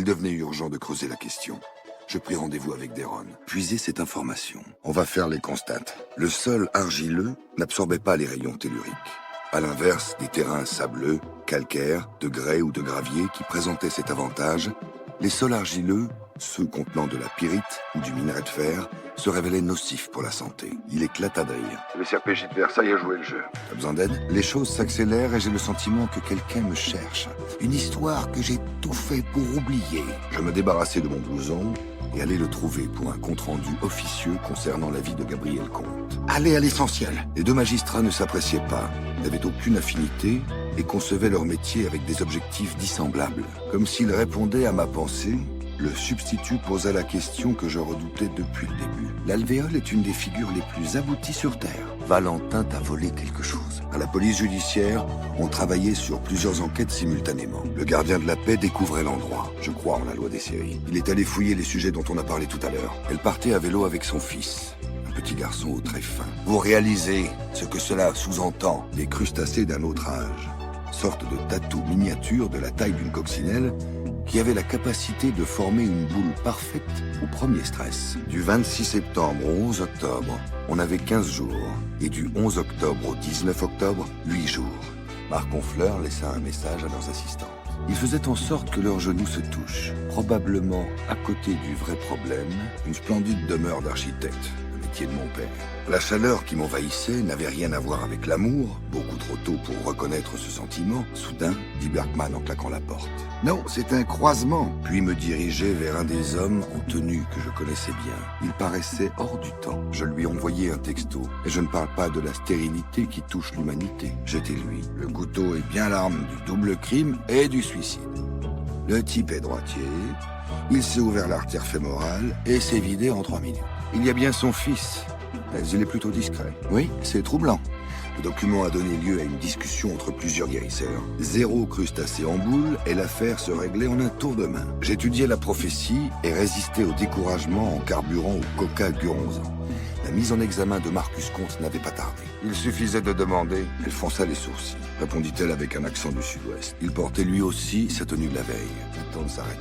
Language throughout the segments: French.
devenait urgent de creuser la question. Je pris rendez-vous avec Deron. Puiser cette information. On va faire les constats. Le sol argileux n'absorbait pas les rayons telluriques. À l'inverse, des terrains sableux, calcaires, de grès ou de gravier qui présentaient cet avantage, les sols argileux, ceux contenant de la pyrite ou du minerai de fer, se révélaient nocifs pour la santé. Il éclata de rire. Le CRPJ de Versailles a joué le jeu. T'as besoin d'aide? Les choses s'accélèrent et j'ai le sentiment que quelqu'un me cherche. Une histoire que j'ai tout fait pour oublier. Je me débarrassai de mon blouson et allai le trouver pour un compte-rendu officieux concernant la vie de Gabriel Comte. Allez à l'essentiel. Les deux magistrats ne s'appréciaient pas, n'avaient aucune affinité et concevaient leur métier avec des objectifs dissemblables. Comme s'ils répondaient à ma pensée, le substitut posa la question que je redoutais depuis le début. L'alvéole est une des figures les plus abouties sur Terre. Valentin t'a volé quelque chose. À la police judiciaire, on travaillait sur plusieurs enquêtes simultanément. Le gardien de la paix découvrait l'endroit. Je crois en la loi des séries. Il est allé fouiller les sujets dont on a parlé tout à l'heure. Elle partait à vélo avec son fils. Un petit garçon au trait fin. Vous réalisez ce que cela sous-entend. Des crustacés d'un autre âge. Sorte de tatou miniature de la taille d'une coccinelle qui avait la capacité de former une boule parfaite au premier stress. Du 26 septembre au 11 octobre, on avait 15 jours. Et du 11 octobre au 19 octobre, 8 jours. Marc Honfleur laissa un message à leurs assistantes. Ils faisaient en sorte que leurs genoux se touchent. Probablement à côté du vrai problème, une splendide demeure d'architecte, le métier de mon père. La chaleur qui m'envahissait n'avait rien à voir avec l'amour, beaucoup trop tôt pour reconnaître ce sentiment. Soudain, dit Bergman en claquant la porte. Non, c'est un croisement. Puis me dirigeait vers un des hommes en tenue que je connaissais bien. Il paraissait hors du temps. Je lui envoyai un texto. Et je ne parle pas de la stérilité qui touche l'humanité. J'étais lui. Le couteau est bien l'arme du double crime et du suicide. Le type est droitier. Il s'est ouvert l'artère fémorale et s'est vidé en 3 minutes. Il y a bien son fils. Mais il est plutôt discret. Oui, c'est troublant. Le document a donné lieu à une discussion entre plusieurs guérisseurs. 0 crustacé en boule et l'affaire se réglait en un tour de main. J'étudiais la prophétie et résistais au découragement en carburant au coca guronzan. La mise en examen de Marcus Comte n'avait pas tardé. Il suffisait de demander. Elle fronça les sourcils, répondit-elle avec un accent du sud-ouest. Il portait lui aussi sa tenue de la veille. Le temps de s'arrêter.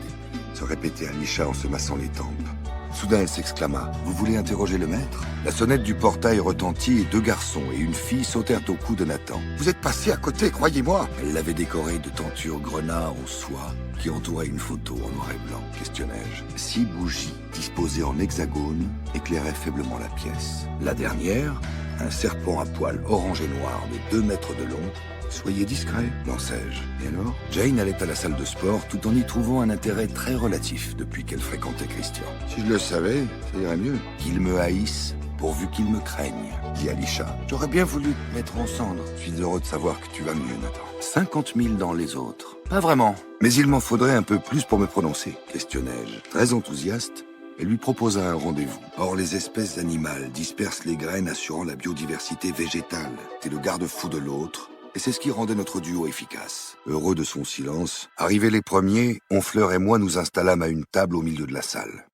Se répétait Alisha en se massant les tempes. Soudain, elle s'exclama. « Vous voulez interroger le maître ?» La sonnette du portail retentit et 2 garçons et une fille sautèrent au cou de Nathan. « Vous êtes passé à côté, croyez-moi !» Elle l'avait décoré de tentures grenat en soie qui entourait une photo en noir et blanc, questionnai-je. 6 bougies disposées en hexagone éclairaient faiblement la pièce. La dernière, un serpent à poils orange et noir de 2 mètres de long. Soyez discret, lançai-je. Et alors? Jane allait à la salle de sport tout en y trouvant un intérêt très relatif depuis qu'elle fréquentait Christian. Si je le savais, ça irait mieux. Qu'il me haïsse, pourvu qu'il me craigne, dit Alisha. J'aurais bien voulu te mettre en cendre. Je suis heureux de savoir que tu vas mieux, Nathan. 50 000 dans les autres. Pas vraiment. Mais il m'en faudrait un peu plus pour me prononcer, questionnai-je. Très enthousiaste, elle lui proposa un rendez-vous. Or, les espèces animales dispersent les graines assurant la biodiversité végétale. T'es le garde-fou de l'autre. Et c'est ce qui rendait notre duo efficace. Heureux de son silence, arrivés les premiers, Honfleur et moi nous installâmes à une table au milieu de la salle.